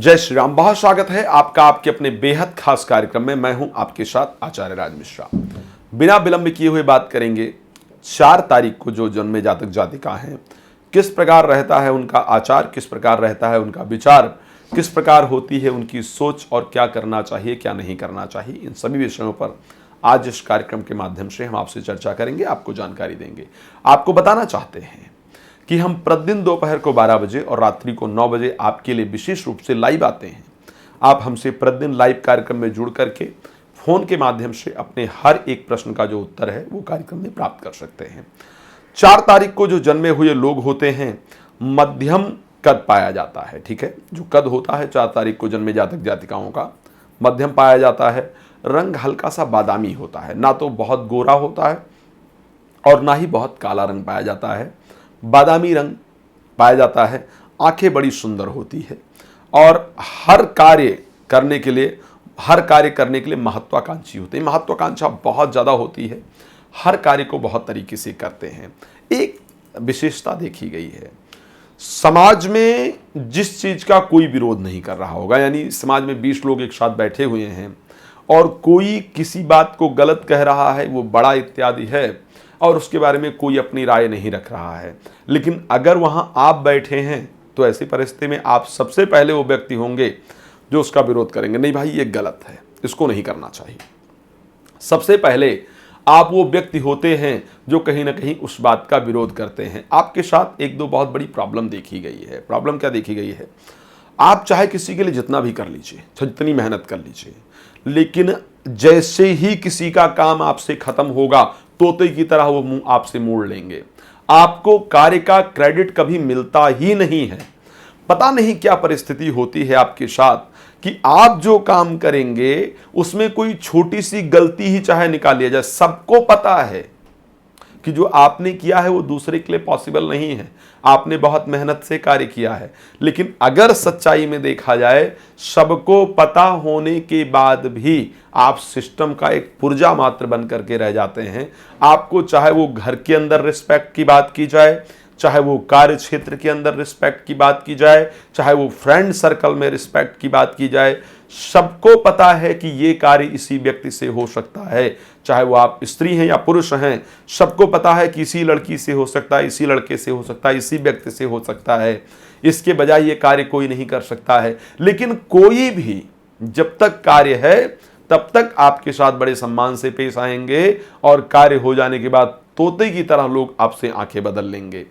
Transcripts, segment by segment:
जय श्री राम। बहुत स्वागत है आपका आपके अपने बेहद खास कार्यक्रम में। मैं हूं आपके साथ आचार्य राज मिश्रा। बिना विलंब किए हुए बात करेंगे 4 तारीख को जो जन्मे जातक जातिका हैं, किस प्रकार रहता है उनका आचार, किस प्रकार रहता है उनका विचार, किस प्रकार होती है उनकी सोच और क्या करना चाहिए क्या नहीं करना चाहिए, इन सभी विषयों पर आज इस कार्यक्रम के माध्यम से हम आपसे चर्चा करेंगे, आपको जानकारी देंगे। आपको बताना चाहते हैं कि हम प्रतिदिन दोपहर को 12 बजे और रात्रि को 9 बजे आपके लिए विशेष रूप से लाइव आते हैं। आप हमसे प्रतिदिन लाइव कार्यक्रम में जुड़ करके फोन के माध्यम से अपने हर एक प्रश्न का जो उत्तर है वो कार्यक्रम में प्राप्त कर सकते हैं। 4 तारीख को जो जन्मे हुए लोग होते हैं, मध्यम कद पाया जाता है। ठीक है, जो कद होता है 4 तारीख को जन्मे जातक जातिकाओं का मध्यम पाया जाता है। रंग हल्का सा बादामी होता है, ना तो बहुत गोरा होता है और ना ही बहुत काला रंग पाया जाता है, बादामी रंग पाया जाता है। आंखें बड़ी सुंदर होती है और हर कार्य करने के लिए महत्वाकांक्षी होते हैं। महत्वाकांक्षा बहुत ज़्यादा होती है, हर कार्य को बहुत तरीके से करते हैं। एक विशेषता देखी गई है, समाज में जिस चीज़ का कोई विरोध नहीं कर रहा होगा, यानी समाज में 20 लोग एक साथ बैठे हुए हैं और कोई किसी बात को गलत कह रहा है, वो बड़ा इत्यादि है और उसके बारे में कोई अपनी राय नहीं रख रहा है, लेकिन अगर वहां आप बैठे हैं तो ऐसी परिस्थिति में आप सबसे पहले वो व्यक्ति होंगे जो उसका विरोध करेंगे। नहीं भाई, ये गलत है, इसको नहीं करना चाहिए। सबसे पहले आप वो व्यक्ति होते हैं जो कहीं ना कहीं उस बात का विरोध करते हैं। आपके साथ एक दो बहुत बड़ी प्रॉब्लम देखी गई है। प्रॉब्लम क्या देखी गई है? आप चाहे किसी के लिए जितना भी कर लीजिए, जितनी मेहनत कर लीजिए, लेकिन जैसे ही किसी का काम आपसे खत्म होगा, तोते की तरह वो मुंह आपसे मोड़ लेंगे। आपको कार्य का क्रेडिट कभी मिलता ही नहीं है। पता नहीं क्या परिस्थिति होती है आपके साथ कि आप जो काम करेंगे उसमें कोई छोटी सी गलती ही चाहे निकाल लिया जाए, सबको पता है कि जो आपने किया है वो दूसरे के लिए पॉसिबल नहीं है। आपने बहुत मेहनत से कार्य किया है, लेकिन अगर सच्चाई में देखा जाए, सबको पता होने के बाद भी आप सिस्टम का एक पुर्जा मात्र बन करके रह जाते हैं। आपको चाहे वो घर के अंदर रिस्पेक्ट की बात की जाए, चाहे वो कार्य क्षेत्र के अंदर रिस्पेक्ट की बात की जाए, चाहे वो फ्रेंड सर्कल में रिस्पेक्ट की बात की जाए, सबको पता है कि ये कार्य इसी व्यक्ति से हो सकता है। चाहे वो आप स्त्री हैं या पुरुष हैं, सबको पता है कि इसी लड़की से हो सकता है, इसी लड़के से हो सकता है, इसी व्यक्ति से हो सकता है, इसके बजाय ये कार्य कोई नहीं कर सकता है। लेकिन कोई भी जब तक कार्य है तब तक आपके साथ बड़े सम्मान से पेश आएंगे और कार्य हो जाने के बाद तोते की तरह लोग आपसे आंखें बदल लेंगे।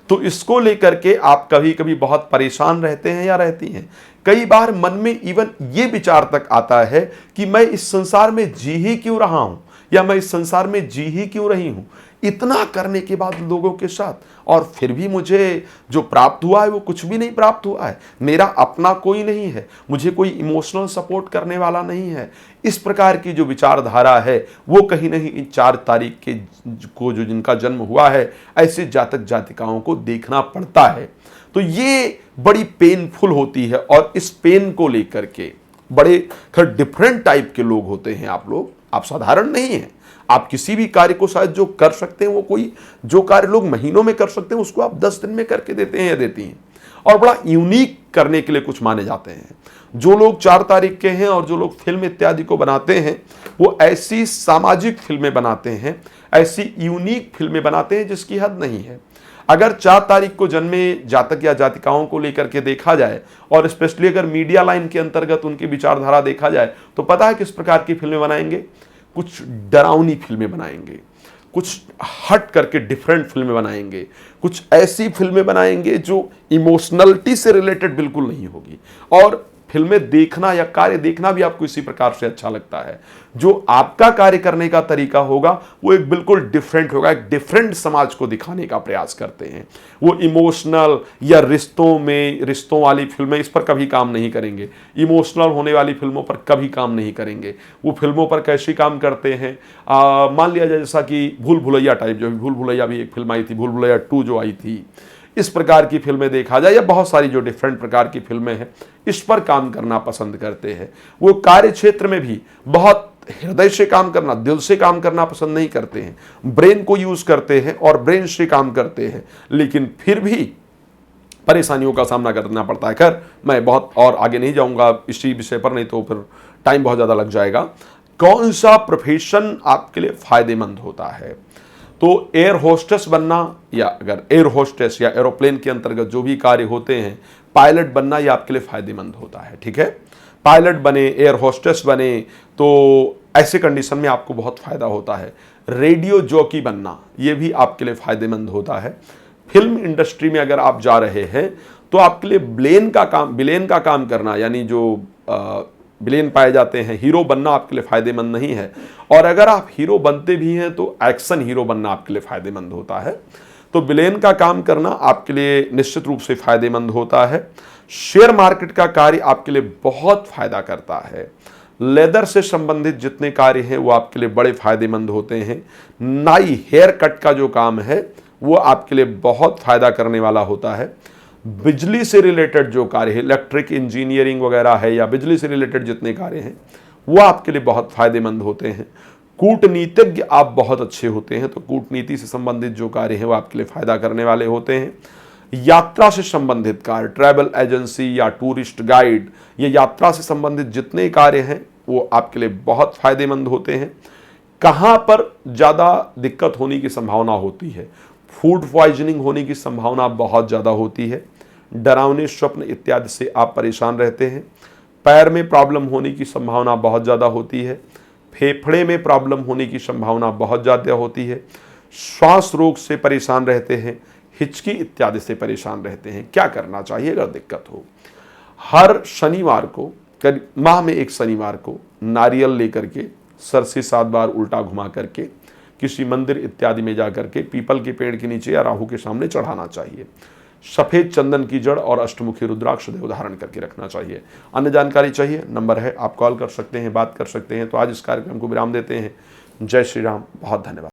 तो इसको लेकर के आप कभी कभी बहुत परेशान रहते हैं या रहती हैं। कई बार मन में इवन ये विचार तक आता है कि मैं इस संसार में जी ही क्यों रहा हूं, या मैं इस संसार में जी ही क्यों रही हूं, इतना करने के बाद लोगों के साथ, और फिर भी मुझे जो प्राप्त हुआ है वो कुछ भी नहीं प्राप्त हुआ है। मेरा अपना कोई नहीं है, मुझे कोई इमोशनल सपोर्ट करने वाला नहीं है। इस प्रकार की जो विचारधारा है वो कहीं नहीं 4 तारीख के को जो जिनका जन्म हुआ है, ऐसे जातक जातिकाओं को देखना पड़ता है। तो ये बड़ी पेनफुल होती है और इस पेन को लेकर के बड़े डिफरेंट टाइप के लोग होते हैं। आप साधारण नहीं हैं। आप किसी भी कार्य को शायद जो कर सकते हैं, वो कोई जो कार्य लोग महीनों में कर सकते हैं उसको आप 10 दिन में करके देते हैं या देती हैं, और बड़ा यूनिक करने के लिए कुछ माने जाते हैं। जो लोग 4 तारीख के हैं और जो लोग फिल्म इत्यादि को बनाते हैं, वो ऐसी सामाजिक फिल्में बनाते हैं, ऐसी यूनिक फिल्में बनाते हैं जिसकी हद नहीं है। अगर 4 तारीख को जन्मे जातक या जातिकाओं को लेकर के देखा जाए, और स्पेशली अगर मीडिया लाइन के अंतर्गत उनकी विचारधारा देखा जाए, तो पता है किस प्रकार की फिल्में बनाएंगे? कुछ डरावनी फिल्में बनाएंगे, कुछ हट करके डिफरेंट फिल्में बनाएंगे, कुछ ऐसी फिल्में बनाएंगे जो इमोशनलिटी से रिलेटेड बिल्कुल नहीं होगी। और फिल्में देखना या कार्य देखना भी आपको इसी प्रकार से अच्छा लगता है। जो आपका कार्य करने का तरीका होगा वो एक बिल्कुल डिफरेंट होगा, एक डिफरेंट समाज को दिखाने का प्रयास करते हैं। वो इमोशनल या रिश्तों वाली फिल्में इस पर कभी काम नहीं करेंगे, इमोशनल होने वाली फिल्मों पर कभी काम नहीं करेंगे। वो फिल्मों पर कैसे काम करते हैं, मान लिया जाए जैसा कि भूल भुलैया टाइप, जो भूल भुलैया भी एक फिल्म आई थी, भूल भुलैया 2 जो आई थी, इस प्रकार की फिल्में देखा जाए, या बहुत सारी जो डिफरेंट प्रकार की फिल्में हैं, इस पर काम करना पसंद करते हैं। वो कार्य क्षेत्र में भी बहुत हृदय से काम करना, दिल से काम करना पसंद नहीं करते हैं। ब्रेन को यूज करते हैं और ब्रेन से काम करते हैं, लेकिन फिर भी परेशानियों का सामना करना पड़ता है। खैर मैं बहुत और आगे नहीं जाऊंगा इसी विषय पर, नहीं तो फिर टाइम बहुत ज़्यादा लग जाएगा। कौन सा प्रोफेशन आपके लिए फ़ायदेमंद होता है? तो एयर होस्टेस बनना, या अगर एयर होस्टेस या एरोप्लेन के अंतर्गत जो भी कार्य होते हैं, पायलट बनना, ये आपके लिए फ़ायदेमंद होता है। ठीक है, पायलट बने, एयर होस्टेस बने, तो ऐसे कंडीशन में आपको बहुत फ़ायदा होता है। रेडियो जॉकी बनना, ये भी आपके लिए फ़ायदेमंद होता है। फिल्म इंडस्ट्री में अगर आप जा रहे हैं तो आपके लिए विलेन का काम करना, यानी जो विलेन पाए जाते हैं, हीरो बनना आपके लिए फ़ायदेमंद नहीं है। और अगर आप हीरो बनते भी हैं तो एक्शन हीरो बनना आपके लिए फ़ायदेमंद होता है। तो विलेन का काम करना आपके लिए निश्चित रूप से फ़ायदेमंद होता है। शेयर मार्केट का कार्य आपके लिए बहुत फ़ायदा करता है। लेदर से संबंधित जितने कार्य हैं वो आपके लिए बड़े फ़ायदेमंद होते हैं। नाई, हेयर कट का जो काम है वो आपके लिए बहुत फ़ायदा करने वाला होता है। बिजली से रिलेटेड जो कार्य है, इलेक्ट्रिक इंजीनियरिंग वगैरह है, या बिजली से रिलेटेड जितने कार्य हैं वो आपके लिए बहुत फ़ायदेमंद होते हैं। कूटनीतिज्ञ आप बहुत अच्छे होते हैं, तो कूटनीति से संबंधित जो कार्य हैं वो आपके लिए फ़ायदा करने वाले होते हैं। यात्रा से संबंधित कार्य, ट्रैवल एजेंसी या टूरिस्ट गाइड, ये यात्रा से संबंधित जितने कार्य हैं वो आपके लिए बहुत फ़ायदेमंद होते हैं। कहाँ पर ज़्यादा दिक्कत होने की संभावना होती है? फूड पॉइजनिंग होने की संभावना बहुत ज़्यादा होती है। डरावने स्वप्न इत्यादि से आप परेशान रहते हैं। पैर में प्रॉब्लम होने की संभावना बहुत ज़्यादा होती है। फेफड़े में प्रॉब्लम होने की संभावना बहुत ज़्यादा होती है। श्वास रोग से परेशान रहते हैं, हिचकी इत्यादि से परेशान रहते हैं। क्या करना चाहिए अगर दिक्कत हो? हर शनिवार को, माह में एक शनिवार को, नारियल लेकर के सर से 7 बार उल्टा घुमा करके किसी मंदिर इत्यादि में जाकर के पीपल के पेड़ के नीचे या राहु के सामने चढ़ाना चाहिए। सफ़ेद चंदन की जड़ और अष्टमुखी रुद्राक्ष सदैव धारण करके रखना चाहिए। अन्य जानकारी चाहिए, नंबर है, आप कॉल कर सकते हैं, बात कर सकते हैं। तो आज इस कार्यक्रम को विराम देते हैं। जय श्री राम, बहुत धन्यवाद।